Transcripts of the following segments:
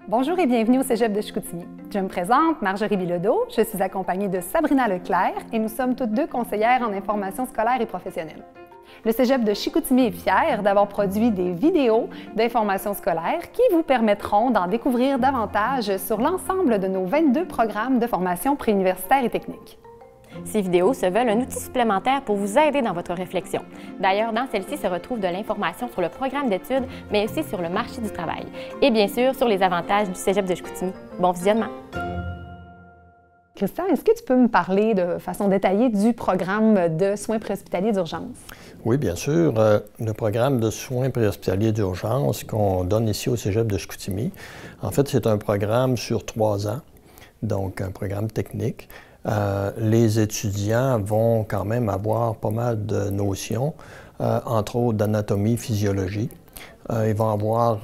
Bonjour et bienvenue au Cégep de Chicoutimi. Je me présente, Marjorie Bilodeau, je suis accompagnée de Sabrina Leclerc et nous sommes toutes deux conseillères en information scolaire et professionnelle. Le Cégep de Chicoutimi est fier d'avoir produit des vidéos d'information scolaire qui vous permettront d'en découvrir davantage sur l'ensemble de nos 22 programmes de formation préuniversitaire et technique. Ces vidéos se veulent un outil supplémentaire pour vous aider dans votre réflexion. D'ailleurs, dans celle-ci se retrouve de l'information sur le programme d'études, mais aussi sur le marché du travail. Et bien sûr, sur les avantages du Cégep de Chicoutimi. Bon visionnement! Christian, est-ce que tu peux me parler de façon détaillée du programme de soins préhospitaliers d'urgence? Oui, bien sûr. Le programme de soins préhospitaliers d'urgence qu'on donne ici au Cégep de Chicoutimi, en fait, c'est un programme sur 3 ans, donc un programme technique. Les étudiants vont quand même avoir pas mal de notions, entre autres d'anatomie, physiologie. Ils vont avoir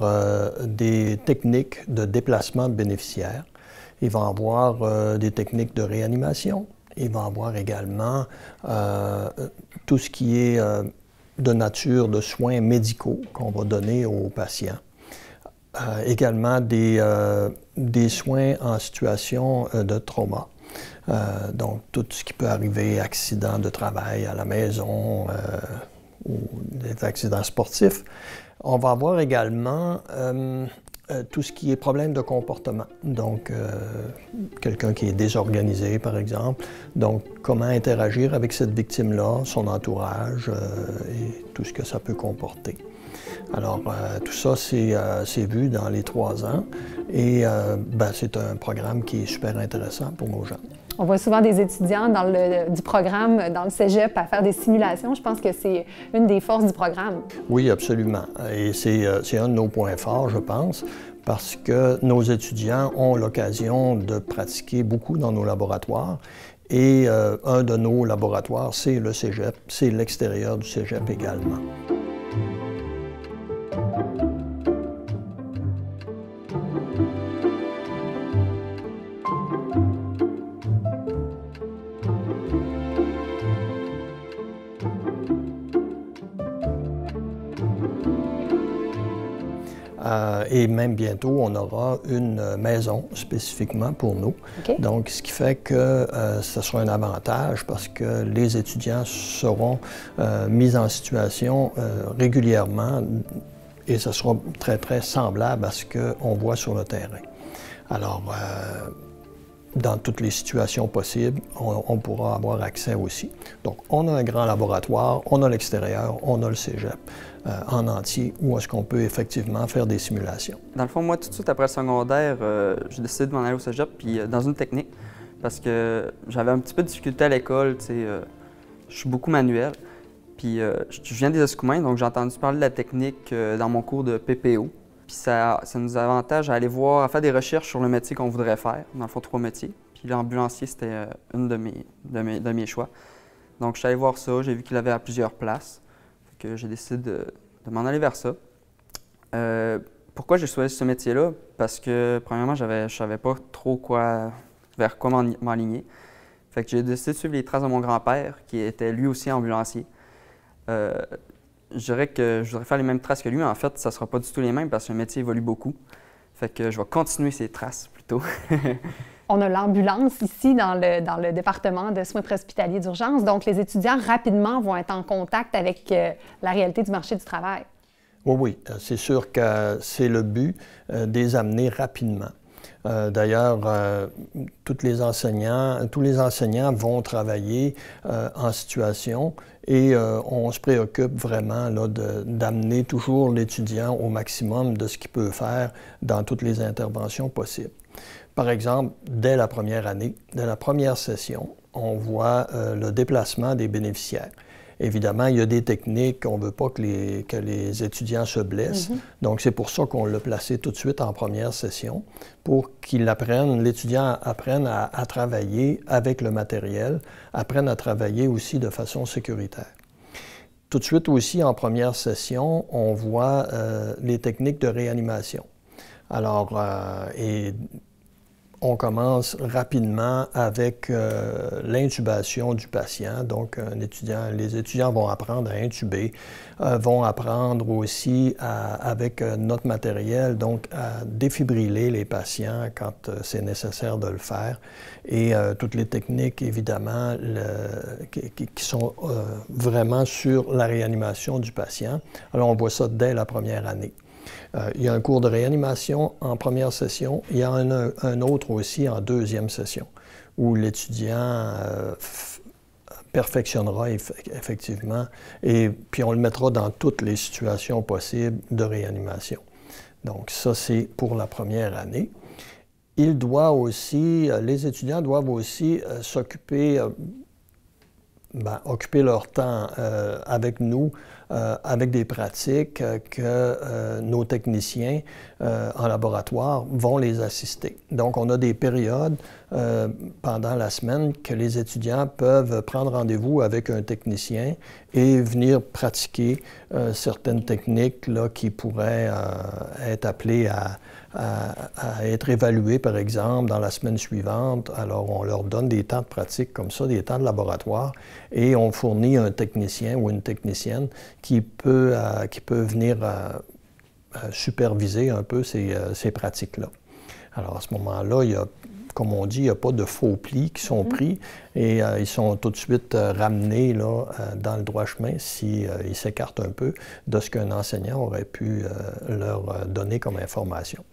des techniques de déplacement de bénéficiaires. Ils vont avoir des techniques de réanimation. Ils vont avoir également tout ce qui est de nature de soins médicaux qu'on va donner aux patients. Également des soins en situation de trauma. Donc, tout ce qui peut arriver, accidents de travail à la maison ou des accidents sportifs. On va avoir également tout ce qui est problème de comportement. Donc, quelqu'un qui est désorganisé, par exemple. Donc, comment interagir avec cette victime-là, son entourage et tout ce que ça peut comporter. Alors, tout ça, c'est vu dans les 3 ans et c'est un programme qui est super intéressant pour nos jeunes. On voit souvent des étudiants du programme, dans le cégep, à faire des simulations. Je pense que c'est une des forces du programme. Oui, absolument. Et c'est un de nos points forts, je pense, parce que nos étudiants ont l'occasion de pratiquer beaucoup dans nos laboratoires. Et un de nos laboratoires, c'est le cégep, c'est l'extérieur du cégep également. Et même bientôt, on aura une maison spécifiquement pour nous. Okay. Donc, ce qui fait que ce sera un avantage parce que les étudiants seront mis en situation régulièrement et ce sera très, très semblable à ce qu'on voit sur le terrain. Alors, dans toutes les situations possibles, on pourra avoir accès aussi. Donc, on a un grand laboratoire, on a l'extérieur, on a le cégep en entier, où est-ce qu'on peut effectivement faire des simulations. Dans le fond, moi, tout de suite après le secondaire, j'ai décidé de m'en aller au cégep, puis dans une technique, parce que j'avais un petit peu de difficulté à l'école, tu sais, je suis beaucoup manuel, puis je viens des Escoumins, donc j'ai entendu parler de la technique dans mon cours de PPO. Puis ça nous avantage à aller voir, à faire des recherches sur le métier qu'on voudrait faire. Dans le fond, 3 métiers. Puis l'ambulancier, c'était une de mes choix. Donc, je suis allé voir ça. J'ai vu qu'il avait à plusieurs places. Fait que j'ai décidé de m'en aller vers ça. Pourquoi j'ai choisi ce métier-là? Parce que, premièrement, je ne savais pas trop vers quoi m'aligner. Fait que j'ai décidé de suivre les traces de mon grand-père, qui était lui aussi ambulancier. Je dirais que je voudrais faire les mêmes traces que lui, mais en fait, ça ne sera pas du tout les mêmes parce que le métier évolue beaucoup. Fait que je vais continuer ces traces plutôt. On a l'ambulance ici dans le département de soins préhospitaliers d'urgence, donc les étudiants rapidement vont être en contact avec la réalité du marché du travail. Oui, c'est sûr que c'est le but de les amener rapidement. D'ailleurs, tous les enseignants vont travailler en situation et on se préoccupe vraiment d'amener toujours l'étudiant au maximum de ce qu'il peut faire dans toutes les interventions possibles. Par exemple, dès la première année, dès la première session, on voit le déplacement des bénéficiaires. Évidemment, il y a des techniques, on ne veut pas que les étudiants se blessent. Donc, c'est pour ça qu'on l'a placé tout de suite en première session, pour l'étudiant apprenne à travailler avec le matériel, apprenne à travailler aussi de façon sécuritaire. Tout de suite aussi, en première session, on voit les techniques de réanimation. Alors, on commence rapidement avec l'intubation du patient. Donc, les étudiants vont apprendre à intuber, vont apprendre aussi avec notre matériel, donc à défibriller les patients quand c'est nécessaire de le faire. Et toutes les techniques, évidemment, qui sont vraiment sur la réanimation du patient. Alors, on voit ça dès la première année. Il y a un cours de réanimation en première session. Il y a un autre aussi en deuxième session, où l'étudiant perfectionnera effectivement, et puis on le mettra dans toutes les situations possibles de réanimation. Donc ça, c'est pour la première année. Les étudiants doivent aussi s'occuper, occuper leur temps avec nous, avec des pratiques que nos techniciens en laboratoire vont les assister. Donc, on a des périodes pendant la semaine que les étudiants peuvent prendre rendez-vous avec un technicien et venir pratiquer certaines techniques là, qui pourraient être appelées à être évaluées, par exemple, dans la semaine suivante. Alors, on leur donne des temps de pratique comme ça, des temps de laboratoire, et on fournit un technicien ou une technicienne qui peut venir superviser un peu ces pratiques-là. Alors, à ce moment-là, comme on dit, il n'y a pas de faux plis qui sont pris et ils sont tout de suite ramenés là, dans le droit chemin s'ils s'écartent un peu de ce qu'un enseignant aurait pu leur donner comme information.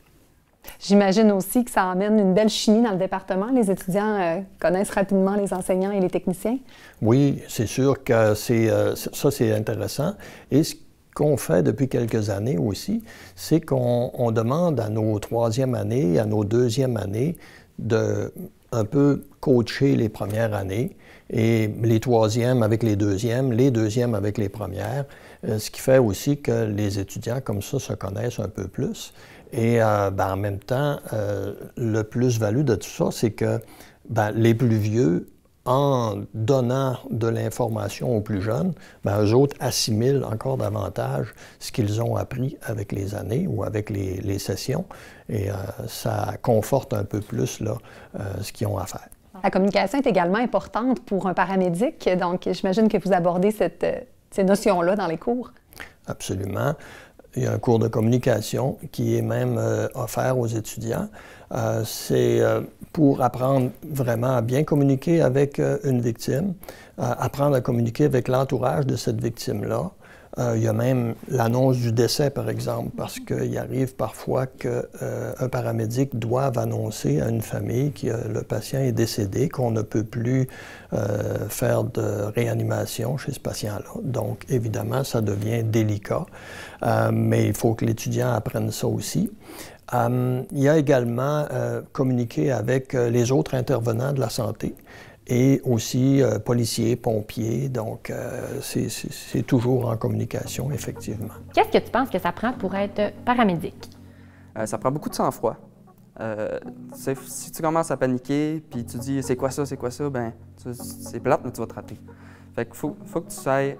J'imagine aussi que ça amène une belle chimie dans le département. Les étudiants connaissent rapidement les enseignants et les techniciens. Oui, c'est sûr que ça, c'est intéressant. Et ce qu'on fait depuis quelques années aussi, c'est qu'on demande à nos troisième années, à nos deuxième années, de un peu coacher les premières années et les troisièmes avec les deuxièmes avec les premières, ce qui fait aussi que les étudiants comme ça se connaissent un peu plus. Et en même temps, le plus-value de tout ça, c'est que les plus vieux, en donnant de l'information aux plus jeunes, eux autres assimilent encore davantage ce qu'ils ont appris avec les années ou avec les sessions. Et ça conforte un peu plus là, ce qu'ils ont à faire. La communication est également importante pour un paramédic. Donc, j'imagine que vous abordez ces notions-là dans les cours. Absolument. Il y a un cours de communication qui est même offert aux étudiants. C'est pour apprendre vraiment à bien communiquer avec une victime, apprendre à communiquer avec l'entourage de cette victime-là. Il y a même l'annonce du décès, par exemple, parce qu'il arrive parfois qu'un paramédic doive annoncer à une famille que le patient est décédé, qu'on ne peut plus faire de réanimation chez ce patient-là. Donc, évidemment, ça devient délicat, mais il faut que l'étudiant apprenne ça aussi. Il y a également communiquer avec les autres intervenants de la santé, et aussi policiers, pompiers. Donc, c'est toujours en communication, effectivement. Qu'est-ce que tu penses que ça prend pour être paramédic? Ça prend beaucoup de sang-froid. Si tu commences à paniquer, puis tu dis « c'est quoi ça, ben c'est plate, mais tu vas te rater. Fait qu'il faut que tu saches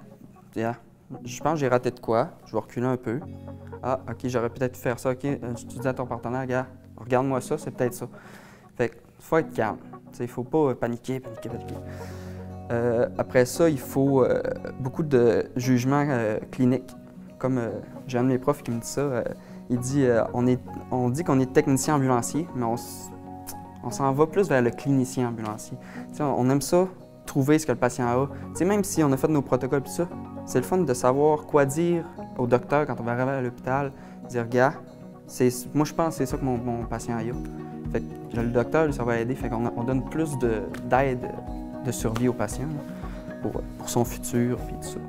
je pense que j'ai raté de quoi, je vais reculer un peu. Ah, OK, j'aurais peut-être pu faire ça, OK, tu dis à ton partenaire, gars, regarde-moi ça, c'est peut-être ça. Fait qu'il faut être calme. Il ne faut pas paniquer. Après ça, il faut beaucoup de jugement clinique. Comme j'ai un de mes profs qui me dit ça, il dit on dit qu'on est technicien ambulancier, mais on s'en va plus vers le clinicien ambulancier. On aime ça, trouver ce que le patient a. Même si on a fait nos protocoles et tout ça, c'est le fun de savoir quoi dire au docteur quand on va arriver à l'hôpital. Dire, gars, moi je pense que c'est ça que mon patient a. Fait que le docteur, ça va aider. Fait qu'on donne plus d'aide de survie au patient là, pour son futur et tout ça.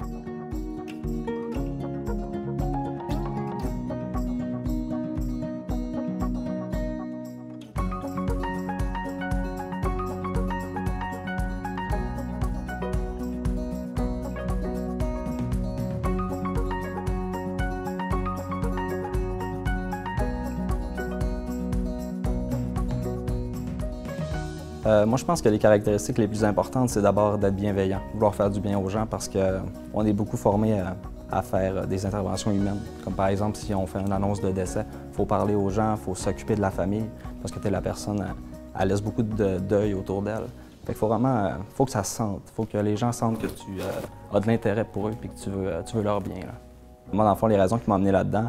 Moi, je pense que les caractéristiques les plus importantes, c'est d'abord d'être bienveillant, vouloir faire du bien aux gens parce qu'on est beaucoup formé à faire des interventions humaines. Comme par exemple, si on fait une annonce de décès, il faut parler aux gens, il faut s'occuper de la famille parce que tu es la personne elle laisse beaucoup de deuil autour d'elle. Fait qu'il faut vraiment, faut que ça se sente, faut que les gens sentent que tu as de l'intérêt pour eux et que tu veux leur bien, là. Moi, dans le fond, les raisons qui m'ont amené là-dedans,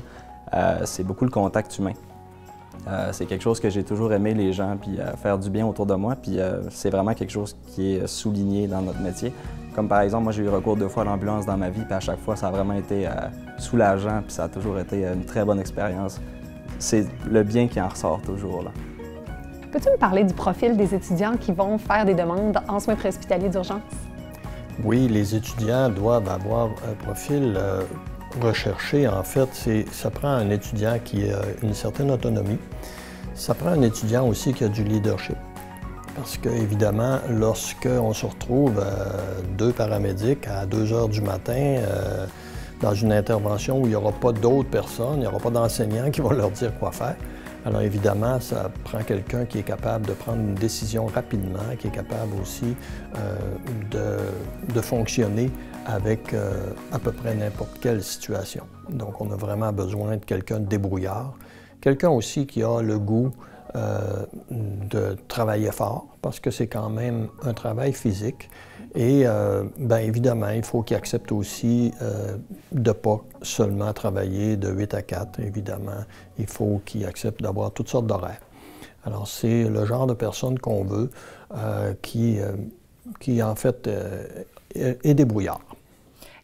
c'est beaucoup le contact humain. C'est quelque chose que j'ai toujours aimé, les gens, puis faire du bien autour de moi, puis c'est vraiment quelque chose qui est souligné dans notre métier. Comme par exemple, moi j'ai eu recours 2 fois à l'ambulance dans ma vie, puis à chaque fois ça a vraiment été soulageant, puis ça a toujours été une très bonne expérience. C'est le bien qui en ressort toujours, là. Peux-tu me parler du profil des étudiants qui vont faire des demandes en soins préhospitaliers d'urgence? Oui, les étudiants doivent avoir un profil recherché. En fait, ça prend un étudiant qui a une certaine autonomie. Ça prend un étudiant aussi qui a du leadership. Parce qu'évidemment, lorsqu'on se retrouve 2 paramédics à 2 heures du matin dans une intervention où il n'y aura pas d'autres personnes, il n'y aura pas d'enseignants qui vont leur dire quoi faire, alors évidemment, ça prend quelqu'un qui est capable de prendre une décision rapidement, qui est capable aussi de fonctionner avec à peu près n'importe quelle situation. Donc on a vraiment besoin de quelqu'un de débrouillard, quelqu'un aussi qui a le goût de travailler fort, parce que c'est quand même un travail physique. Et bien évidemment, il faut qu'il accepte aussi de ne pas seulement travailler de 8 à 4. Évidemment, il faut qu'il accepte d'avoir toutes sortes d'horaires. Alors, c'est le genre de personne qu'on veut qui en fait, est débrouillard.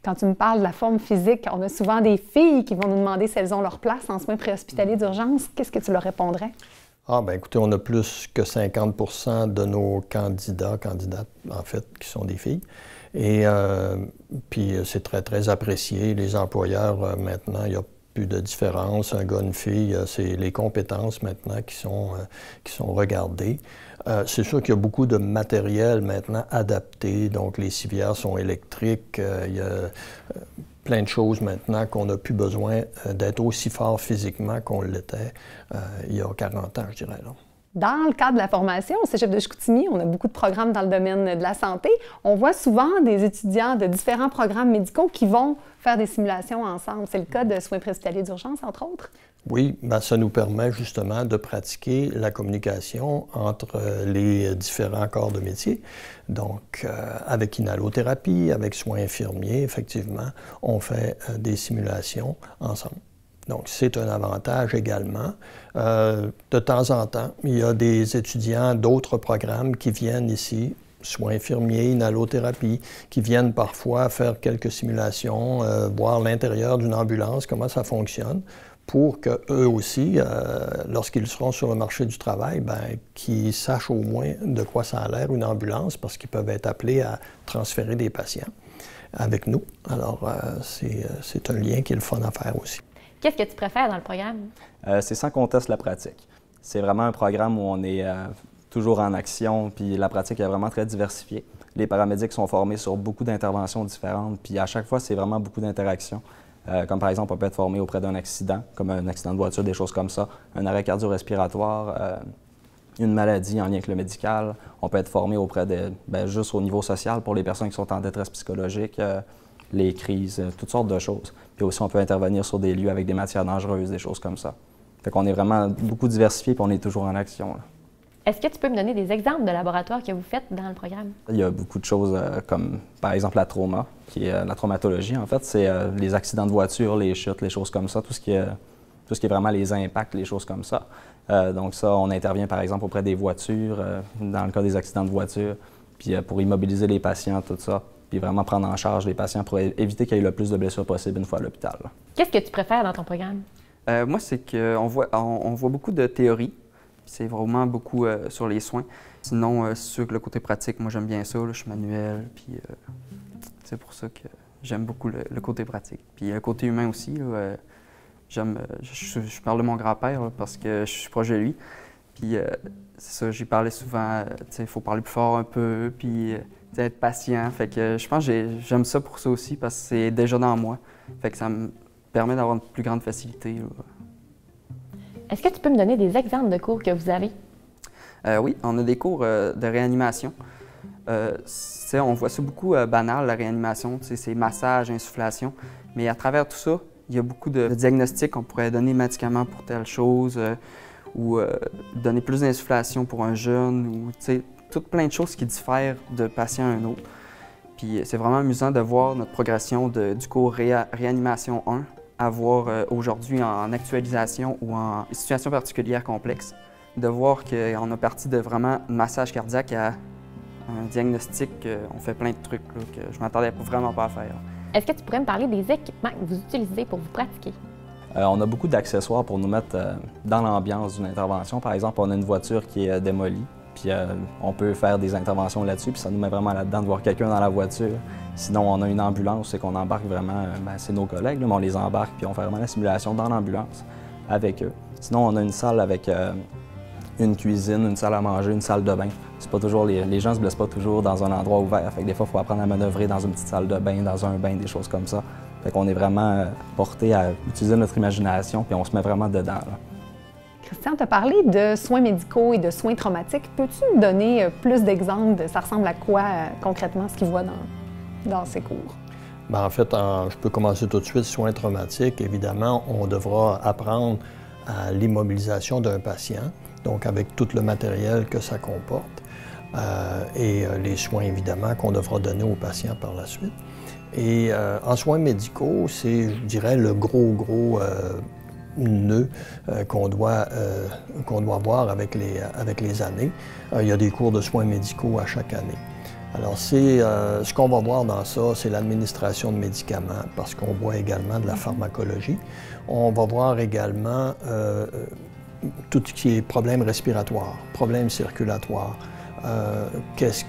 Quand tu me parles de la forme physique, on a souvent des filles qui vont nous demander si elles ont leur place en soins préhospitaliers d'urgence. Qu'est-ce que tu leur répondrais? Ah, bien, écoutez, on a plus que 50% de nos candidates, en fait, qui sont des filles. Et puis, c'est très, très apprécié. Les employeurs, maintenant, il n'y a plus de différence. Un gars, une fille, c'est les compétences, maintenant, qui sont regardées. C'est sûr qu'il y a beaucoup de matériel, maintenant, adapté. Donc, les civières sont électriques. Il y a plein de choses maintenant qu'on n'a plus besoin d'être aussi fort physiquement qu'on l'était il y a 40 ans, je dirais, là. Dans le cadre de la formation au Cégep de Chicoutimi, on a beaucoup de programmes dans le domaine de la santé. On voit souvent des étudiants de différents programmes médicaux qui vont faire des simulations ensemble. C'est le cas de soins préhospitaliers d'urgence, entre autres? Oui, bien, ça nous permet justement de pratiquer la communication entre les différents corps de métier. Donc, avec inhalothérapie, avec soins infirmiers, effectivement, on fait des simulations ensemble. Donc, c'est un avantage également. De temps en temps, il y a des étudiants d'autres programmes qui viennent ici, soins infirmiers, inhalothérapie, qui viennent parfois faire quelques simulations, voir l'intérieur d'une ambulance, comment ça fonctionne, pour qu'eux aussi, lorsqu'ils seront sur le marché du travail, bien, qu'ils sachent au moins de quoi ça a l'air une ambulance, parce qu'ils peuvent être appelés à transférer des patients avec nous. Alors, c'est un lien qui est le fun à faire aussi. Qu'est-ce que tu préfères dans le programme? C'est sans conteste la pratique. C'est vraiment un programme où on est toujours en action, puis la pratique est vraiment très diversifiée. Les paramédics sont formés sur beaucoup d'interventions différentes, puis à chaque fois, c'est vraiment beaucoup d'interactions. Comme par exemple, on peut être formé auprès d'un accident, comme un accident de voiture, des choses comme ça, un arrêt cardio-respiratoire, une maladie en lien avec le médical. On peut être formé auprès de, juste au niveau social pour les personnes qui sont en détresse psychologique, les crises, toutes sortes de choses. Puis aussi, on peut intervenir sur des lieux avec des matières dangereuses, des choses comme ça. Fait qu'on est vraiment beaucoup diversifié puis on est toujours en action, là. Est-ce que tu peux me donner des exemples de laboratoires que vous faites dans le programme? Il y a beaucoup de choses comme, par exemple, la trauma, qui est la traumatologie, en fait. C'est les accidents de voiture, les chutes, les choses comme ça, tout ce qui est vraiment les impacts, les choses comme ça. Donc ça, on intervient, par exemple, auprès des voitures, dans le cas des accidents de voiture, puis pour immobiliser les patients, tout ça, puis vraiment prendre en charge les patients pour éviter qu'il y ait le plus de blessures possible une fois à l'hôpital. Qu'est-ce que tu préfères dans ton programme? Moi, c'est qu'on voit beaucoup de théorie. C'est vraiment beaucoup sur les soins. Sinon, c'est sûr que le côté pratique, moi, j'aime bien ça. Là, je suis manuel, puis c'est pour ça que j'aime beaucoup le côté pratique. Puis le côté humain aussi, là, je parle de mon grand-père parce que je suis proche de lui. Puis c'est ça, j'y parlais souvent, il faut parler plus fort un peu, puis être patient. Fait que je pense que j'aime ça pour ça aussi parce que c'est déjà dans moi. Fait que ça me permet d'avoir une plus grande facilité. Là. Est-ce que tu peux me donner des exemples de cours que vous avez? Oui, on a des cours de réanimation. On voit ça beaucoup banal, la réanimation, c'est massage, insufflation. Mais à travers tout ça, il y a beaucoup de diagnostics. On pourrait donner médicaments pour telle chose ou donner plus d'insufflation pour un jeune, ou toutes plein de choses qui diffèrent de patient à un autre. Puis c'est vraiment amusant de voir notre progression du cours réanimation 1 à voir aujourd'hui en actualisation ou en situation particulière complexe, de voir qu'on a parti de vraiment un massage cardiaque à un diagnostic, on fait plein de trucs là, que je ne m'attendais vraiment pas à faire. Est-ce que tu pourrais me parler des équipements que vous utilisez pour vous pratiquer? On a beaucoup d'accessoires pour nous mettre dans l'ambiance d'une intervention. Par exemple, on a une voiture qui est démolie, puis on peut faire des interventions là-dessus, puis ça nous met vraiment là-dedans de voir quelqu'un dans la voiture. Sinon, on a une ambulance, c'est qu'on embarque vraiment, c'est nos collègues, là, mais on les embarque, puis on fait vraiment la simulation dans l'ambulance avec eux. Sinon, on a une salle avec une cuisine, une salle à manger, une salle de bain. C'est pas toujours, les gens se blessent pas toujours dans un endroit ouvert, fait que des fois, il faut apprendre à manœuvrer dans une petite salle de bain, dans un bain, des choses comme ça. Fait qu'on est vraiment porté à utiliser notre imagination, puis on se met vraiment dedans, là. Christian, tu as parlé de soins médicaux et de soins traumatiques. Peux-tu me donner plus d'exemples de ça ressemble à quoi concrètement ce qu'ils voient dans ces cours? Bien, en fait, je peux commencer tout de suite. Soins traumatiques, évidemment, on devra apprendre à l'immobilisation d'un patient, donc avec tout le matériel que ça comporte, et les soins, évidemment, qu'on devra donner aux patients par la suite. Et en soins médicaux, c'est, je dirais, le gros nœud qu'on doit voir avec les années. Il y a des cours de soins médicaux à chaque année. Alors, ce qu'on va voir dans ça, c'est l'administration de médicaments, parce qu'on voit également de la pharmacologie. On va voir également tout ce qui est problèmes respiratoires, problèmes circulatoires. Qu'est-ce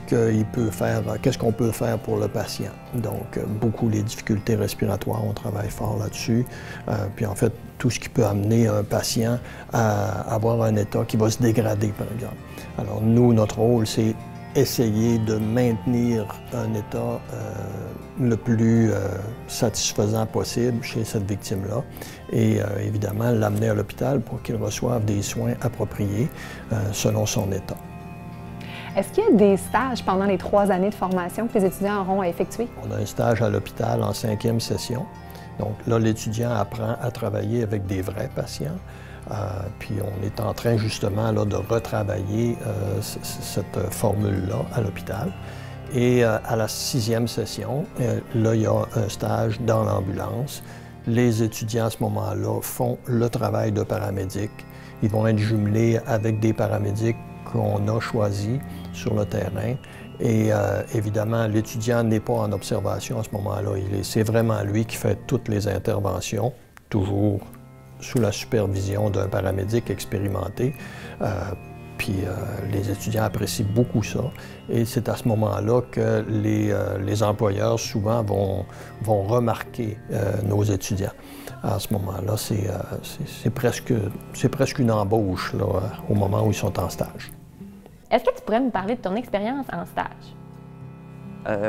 qu'on peut faire pour le patient. Donc, beaucoup les difficultés respiratoires, on travaille fort là-dessus. Puis en fait, tout ce qui peut amener un patient à avoir un état qui va se dégrader, par exemple. Alors nous, notre rôle, c'est essayer de maintenir un état le plus satisfaisant possible chez cette victime-là et évidemment l'amener à l'hôpital pour qu'il reçoive des soins appropriés selon son état. Est-ce qu'il y a des stages pendant les 3 années de formation que les étudiants auront à effectuer? On a un stage à l'hôpital en 5e session. Donc là, l'étudiant apprend à travailler avec des vrais patients. Puis on est en train justement là, de retravailler cette formule-là à l'hôpital. Et à la 6e session, là, il y a un stage dans l'ambulance. Les étudiants à ce moment-là font le travail de paramédic. Ils vont être jumelés avec des paramédics qu'on a choisis sur le terrain. Et évidemment, l'étudiant n'est pas en observation à ce moment-là. C'est vraiment lui qui fait toutes les interventions, toujours sous la supervision d'un paramédic expérimenté. Puis les étudiants apprécient beaucoup ça. Et c'est à ce moment-là que les employeurs souvent vont remarquer nos étudiants. À ce moment-là, c'est presque une embauche là, au moment où ils sont en stage. Est-ce que tu pourrais me parler de ton expérience en stage?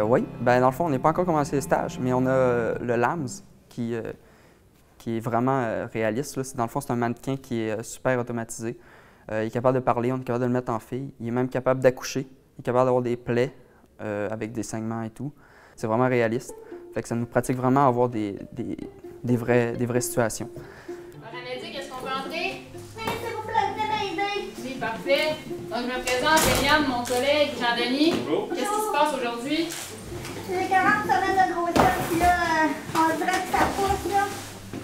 Oui. Bien, dans le fond, on n'est pas encore commencé les stages, mais on a le LAMS qui est vraiment réaliste. Là. Dans le fond, c'est un mannequin qui est super automatisé. Il est capable de parler, on est capable de le mettre en fille. Il est même capable d'accoucher. Il est capable d'avoir des plaies avec des saignements et tout. C'est vraiment réaliste. Fait que ça nous pratique vraiment à avoir des vraies situations. Paramédic, est-ce qu'on peut entrer? Oui, s'il vous plaît, venez m'aider. Oui, parfait. Donc, je me présente, Eliane, mon collègue, Jean-Denis. Bonjour. Qu'est-ce qui se passe aujourd'hui? J'ai 40 semaines de grossesse, puis là, on dirait que ça pousse, là.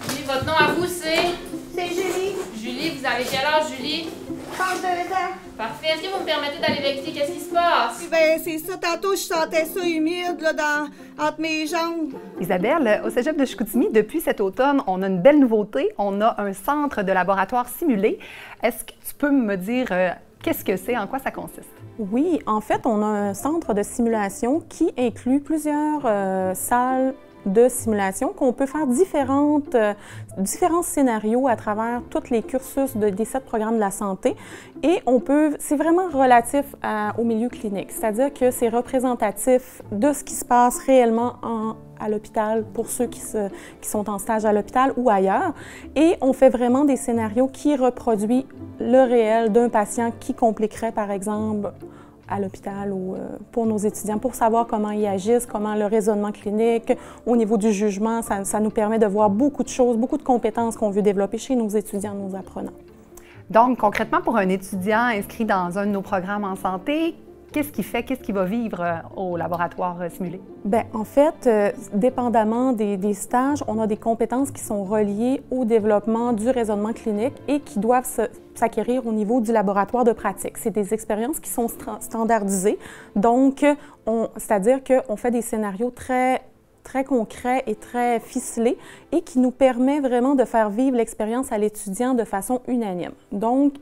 Oui, votre nom à vous, c'est? C'est Julie, Julie, vous avez quel âge, Julie? 32 ans. Parfait. Est-ce que vous me permettez d'aller vérifier qu'est-ce qui se passe? Ben, c'est ça, tantôt, je sentais ça humide, là, entre mes jambes. Isabelle, au Cégep de Chicoutimi, depuis cet automne, on a une belle nouveauté. On a un centre de laboratoire simulé. Est-ce que tu peux me dire qu'est-ce que c'est, en quoi ça consiste? Oui, en fait, on a un centre de simulation qui inclut plusieurs salles de simulation, qu'on peut faire différents scénarios à travers tous les cursus des 7 programmes de la santé. Et c'est vraiment relatif au milieu clinique, c'est-à-dire que c'est représentatif de ce qui se passe réellement à l'hôpital pour ceux qui sont en stage à l'hôpital ou ailleurs. Et on fait vraiment des scénarios qui reproduisent le réel d'un patient qui compliquerait, par exemple, à l'hôpital ou pour nos étudiants, pour savoir comment ils agissent, comment le raisonnement clinique, au niveau du jugement, ça nous permet de voir beaucoup de choses, beaucoup de compétences qu'on veut développer chez nos étudiants, nos apprenants. Donc, concrètement, pour un étudiant inscrit dans un de nos programmes en santé, qu'est-ce qu'il va vivre au laboratoire simulé? Bien, en fait, dépendamment des stages, on a des compétences qui sont reliées au développement du raisonnement clinique et qui doivent s'acquérir au niveau du laboratoire de pratique. C'est des expériences qui sont standardisées. Donc, c'est-à-dire qu'on fait des scénarios très concret et très ficelé et qui nous permet vraiment de faire vivre l'expérience à l'étudiant de façon unanime. Donc,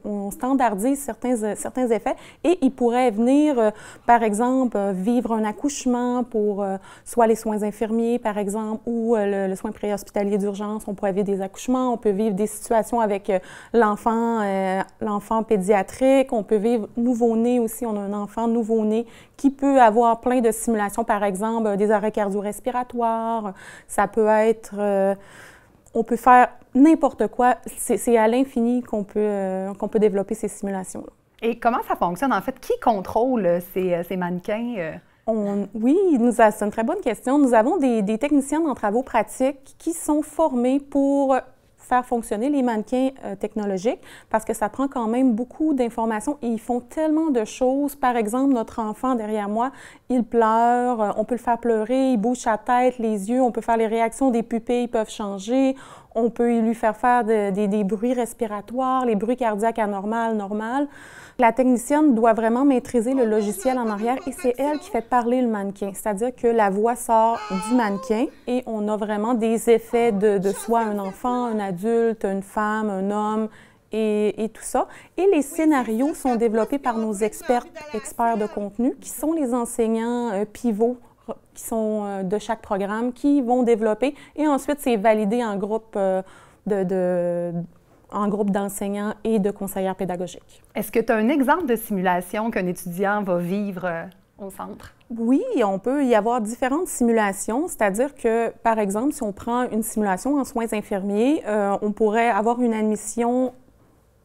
on standardise certains effets et il pourrait venir, par exemple, vivre un accouchement pour soit les soins infirmiers, par exemple, ou le soin préhospitalier d'urgence. On pourrait vivre des accouchements, on peut vivre des situations avec l'enfant pédiatrique, on peut vivre nouveau-né aussi. On a un enfant nouveau-né qui peut avoir plein de simulations, par exemple, des arrêts cardio-respiratoires. Ça peut être... on peut faire n'importe quoi. C'est à l'infini qu'on peut développer ces simulations-là. Et comment ça fonctionne, en fait? Qui contrôle ces mannequins? Oui, c'est une très bonne question. Nous avons des techniciens en travaux pratiques qui sont formés pour faire fonctionner les mannequins technologiques parce que ça prend quand même beaucoup d'informations et ils font tellement de choses. Par exemple, notre enfant derrière moi, il pleure, on peut le faire pleurer, il bouge sa tête, les yeux, on peut faire les réactions des pupilles peuvent changer, on peut lui faire des bruits respiratoires, les bruits cardiaques anormaux, normaux. La technicienne doit vraiment maîtriser le logiciel en arrière et c'est elle qui fait parler le mannequin. C'est-à-dire que la voix sort du mannequin et on a vraiment des effets de soit un enfant, un adulte, une femme, un homme et tout ça. Et les scénarios sont développés par nos experts de contenu qui sont les enseignants pivots qui sont de chaque programme qui vont développer et ensuite c'est validé en groupe en groupe d'enseignants et de conseillères pédagogiques. Est-ce que tu as un exemple de simulation qu'un étudiant va vivre au centre? Oui, on peut y avoir différentes simulations, c'est-à-dire que, par exemple, si on prend une simulation en soins infirmiers, on pourrait avoir une admission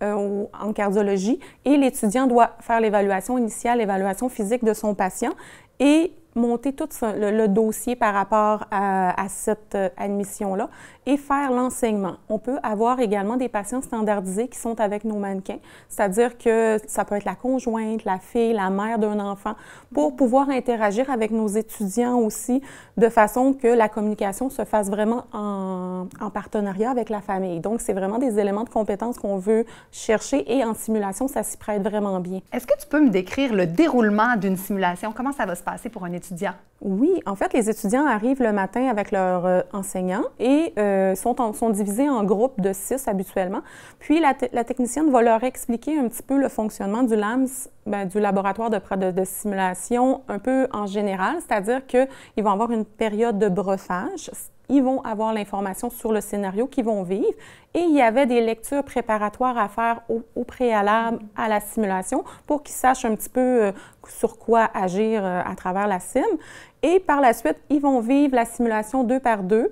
en cardiologie et l'étudiant doit faire l'évaluation initiale, l'évaluation physique de son patient et monter tout le dossier par rapport à cette admission-là et faire l'enseignement. On peut avoir également des patients standardisés qui sont avec nos mannequins, c'est-à-dire que ça peut être la conjointe, la fille, la mère d'un enfant, pour pouvoir interagir avec nos étudiants aussi de façon que la communication se fasse vraiment en partenariat avec la famille. Donc, c'est vraiment des éléments de compétences qu'on veut chercher et en simulation, ça s'y prête vraiment bien. Est-ce que tu peux me décrire le déroulement d'une simulation? Comment ça va se passer pour un étudiant? Oui, en fait, les étudiants arrivent le matin avec leur enseignant et sont divisés en groupes de 6 habituellement. Puis, la technicienne va leur expliquer un petit peu le fonctionnement du LAMS, du laboratoire de simulation, un peu en général, c'est-à-dire qu'ils vont avoir une période de brossage. Ils vont avoir l'information sur le scénario qu'ils vont vivre et il y avait des lectures préparatoires à faire au préalable à la simulation pour qu'ils sachent un petit peu sur quoi agir à travers la sim. Et par la suite, ils vont vivre la simulation 2 par 2.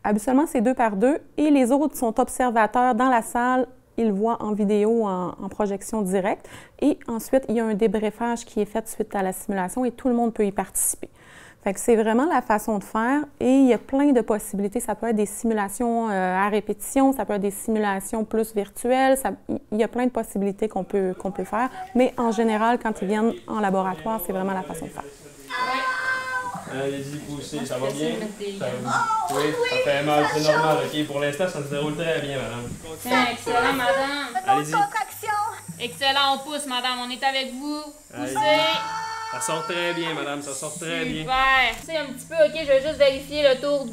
Habituellement, c'est 2 par 2 et les autres sont observateurs dans la salle. Ils voient en vidéo, en projection directe. Et ensuite, il y a un débriefage qui est fait suite à la simulation et tout le monde peut y participer. Fait que c'est vraiment la façon de faire et il y a plein de possibilités. Ça peut être des simulations à répétition, ça peut être des simulations plus virtuelles. Il y a plein de possibilités qu'on peut faire. Mais en général, quand ils viennent en laboratoire, c'est vraiment la façon de faire. Allez-y, poussez, ça va bien? Oui, ça fait mal, c'est normal, OK? Pour l'instant, ça se déroule très bien, madame. Tiens, excellent, madame. Allez-y. Excellent, on pousse, madame, on est avec vous. Poussez. Ça sort très bien, madame, ça sort très bien. Super. Poussez un petit peu, OK? Je vais juste vérifier le tour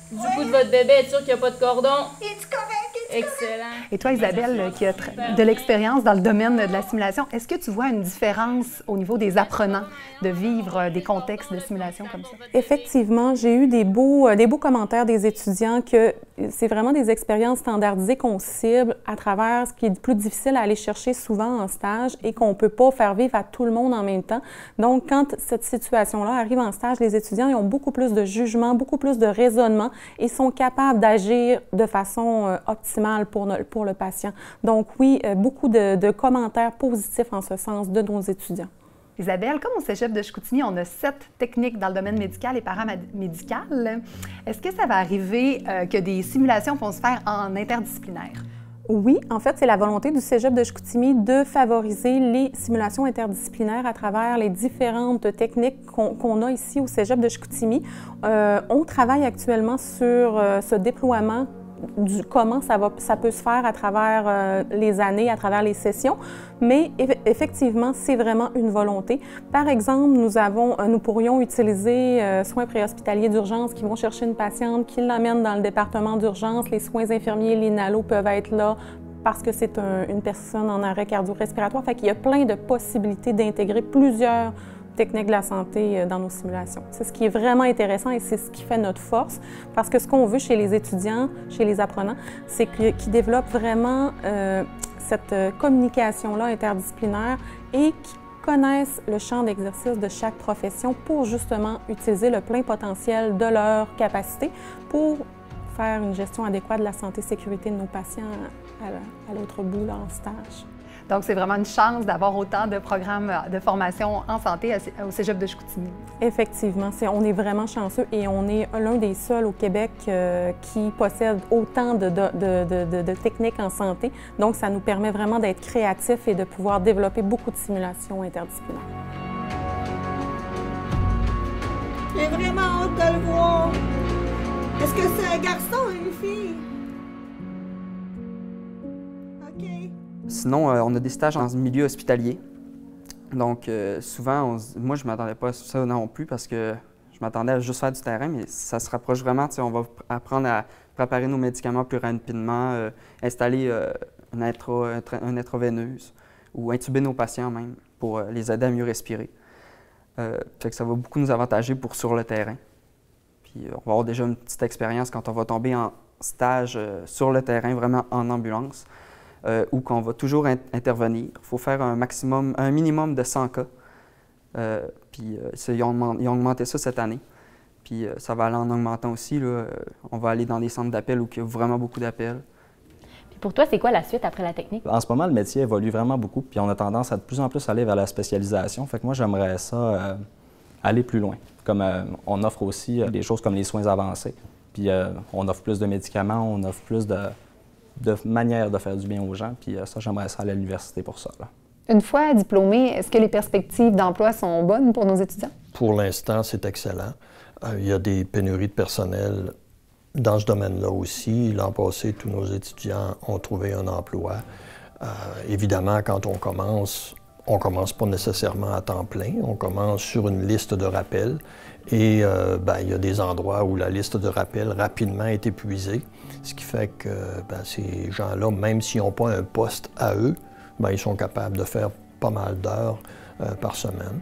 du cou de votre bébé, être sûr qu'il n'y a pas de cordon. Es-tu correct? Excellent. Et toi, Isabelle, qui a de l'expérience dans le domaine de la simulation, est-ce que tu vois une différence au niveau des apprenants de vivre des contextes de simulation comme ça? Effectivement, j'ai eu des beaux commentaires des étudiants que c'est vraiment des expériences standardisées qu'on cible à travers ce qui est le plus difficile à aller chercher souvent en stage et qu'on ne peut pas faire vivre à tout le monde en même temps. Donc, quand cette situation-là arrive en stage, les étudiants ils ont beaucoup plus de jugement, beaucoup plus de raisonnement et sont capables d'agir de façon optimale pour le patient. Donc oui, beaucoup de commentaires positifs en ce sens de nos étudiants. Isabelle, comme au Cégep de Chicoutimi, on a 7 techniques dans le domaine médical et paramédical. Est-ce que ça va arriver que des simulations vont se faire en interdisciplinaire? Oui, en fait, c'est la volonté du Cégep de Chicoutimi de favoriser les simulations interdisciplinaires à travers les différentes techniques qu'on a ici au Cégep de Chicoutimi. On travaille actuellement sur ce déploiement du comment ça peut se faire à travers les années, à travers les sessions, mais effectivement, c'est vraiment une volonté. Par exemple, nous pourrions utiliser soins préhospitaliers d'urgence qui vont chercher une patiente, qui l'amènent dans le département d'urgence. Les soins infirmiers, les NALO peuvent être là parce que c'est une personne en arrêt cardio-respiratoire. Fait qu'il y a plein de possibilités d'intégrer plusieurs techniques de la santé dans nos simulations. C'est ce qui est vraiment intéressant et c'est ce qui fait notre force, parce que ce qu'on veut chez les étudiants, chez les apprenants, c'est qu'ils développent vraiment cette communication-là interdisciplinaire et qu'ils connaissent le champ d'exercice de chaque profession pour justement utiliser le plein potentiel de leurs capacités pour faire une gestion adéquate de la santé et sécurité de nos patients à l'autre bout, là, en stage. Donc, c'est vraiment une chance d'avoir autant de programmes de formation en santé au Cégep de Chicoutimi. Effectivement, on est vraiment chanceux et on est l'un des seuls au Québec qui possède autant de techniques en santé. Donc, ça nous permet vraiment d'être créatifs et de pouvoir développer beaucoup de simulations interdisciplinaires. J'ai vraiment hâte de le voir. Est-ce que c'est un garçon ou une fille? OK. Sinon, on a des stages en milieu hospitalier. Donc, souvent, moi, je ne m'attendais pas à ça non plus parce que je m'attendais à juste faire du terrain, mais ça se rapproche vraiment. On va apprendre à préparer nos médicaments plus rapidement, installer une intraveineuse ou intuber nos patients même pour les aider à mieux respirer. Fait que ça va beaucoup nous avantager pour sur le terrain. Puis, on va avoir déjà une petite expérience quand on va tomber en stage sur le terrain, vraiment en ambulance. Où qu'on va toujours intervenir. Il faut faire un minimum de 100 cas. Puis ils ont augmenté ça cette année. Puis ça va aller en augmentant aussi. Là. On va aller dans des centres d'appel où il y a vraiment beaucoup d'appels. Puis pour toi, c'est quoi la suite après la technique? En ce moment, le métier évolue vraiment beaucoup, puis on a tendance à de plus en plus aller vers la spécialisation. Fait que moi, j'aimerais ça aller plus loin. Comme on offre aussi des choses comme les soins avancés. Puis on offre plus de médicaments, on offre plus de manière de faire du bien aux gens, puis ça, j'aimerais ça aller à l'université pour ça. Là. Une fois diplômé, est-ce que les perspectives d'emploi sont bonnes pour nos étudiants? Pour l'instant, c'est excellent. Il y a des pénuries de personnel dans ce domaine-là aussi. L'an passé, tous nos étudiants ont trouvé un emploi. Évidemment, quand on commence pas nécessairement à temps plein, on commence sur une liste de rappels et il y a des endroits où la liste de rappels rapidement est épuisée, ce qui fait que ces gens-là, même s'ils n'ont pas un poste à eux, ils sont capables de faire pas mal d'heures par semaine.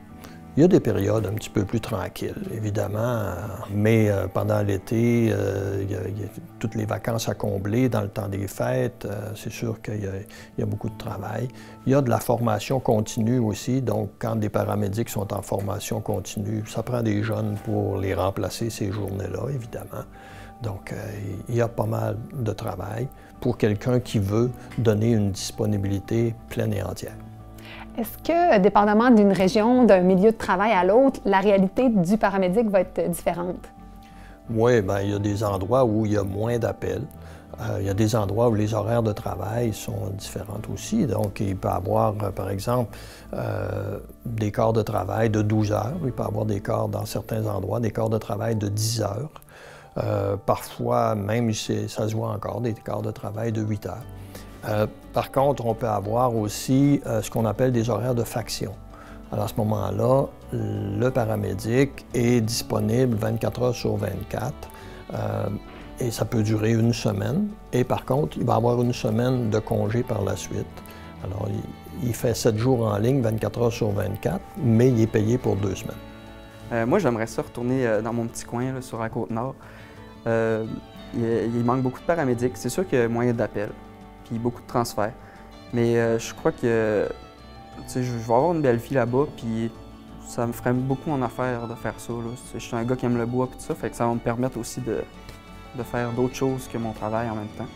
Il y a des périodes un petit peu plus tranquilles, évidemment, mais pendant l'été, il y a toutes les vacances à combler. Dans le temps des fêtes, c'est sûr qu'il y a beaucoup de travail. Il y a de la formation continue aussi, donc quand des paramédics sont en formation continue, ça prend des jeunes pour les remplacer ces journées-là, évidemment. Donc, il y a pas mal de travail pour quelqu'un qui veut donner une disponibilité pleine et entière. Est-ce que, dépendamment d'une région, d'un milieu de travail à l'autre, la réalité du paramédic va être différente? Oui, il y a des endroits où il y a moins d'appels. Il y a des endroits où les horaires de travail sont différents aussi. Donc, il peut y avoir, par exemple, des quarts de travail de 12 heures. Il peut y avoir des quarts, dans certains endroits, des quarts de travail de 10 heures. Parfois, même, ça se voit encore, des quarts de travail de 8 heures. Par contre, on peut avoir aussi ce qu'on appelle des horaires de faction. Alors, à ce moment-là, le paramédic est disponible 24 heures sur 24 et ça peut durer une semaine. Et par contre, il va avoir une semaine de congé par la suite. Alors, il fait 7 jours en ligne, 24 heures sur 24, mais il est payé pour 2 semaines. Moi, j'aimerais ça retourner dans mon petit coin là, sur la Côte-Nord. Il manque beaucoup de paramédics. C'est sûr qu'il y a moyen d'appel. Puis beaucoup de transferts. Mais je crois que je vais avoir une belle vie là-bas, puis ça me ferait beaucoup en affaire de faire ça. Là. Je suis un gars qui aime le bois et tout ça, fait que ça va me permettre aussi de faire d'autres choses que mon travail en même temps.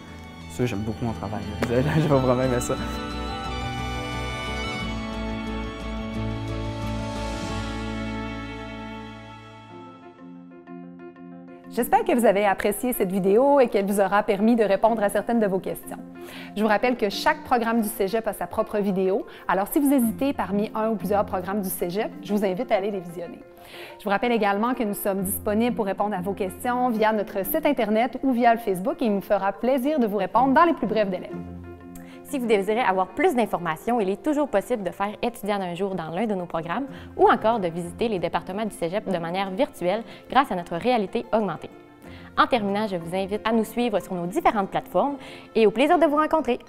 Ça, j'aime beaucoup mon travail. Je vais vraiment aimer ça. J'espère que vous avez apprécié cette vidéo et qu'elle vous aura permis de répondre à certaines de vos questions. Je vous rappelle que chaque programme du Cégep a sa propre vidéo, alors si vous hésitez parmi un ou plusieurs programmes du Cégep, je vous invite à aller les visionner. Je vous rappelle également que nous sommes disponibles pour répondre à vos questions via notre site Internet ou via le Facebook et il me fera plaisir de vous répondre dans les plus brefs délais. Si vous désirez avoir plus d'informations, il est toujours possible de faire étudiant d'un jour dans l'un de nos programmes ou encore de visiter les départements du Cégep de manière virtuelle grâce à notre réalité augmentée. En terminant, je vous invite à nous suivre sur nos différentes plateformes et au plaisir de vous rencontrer!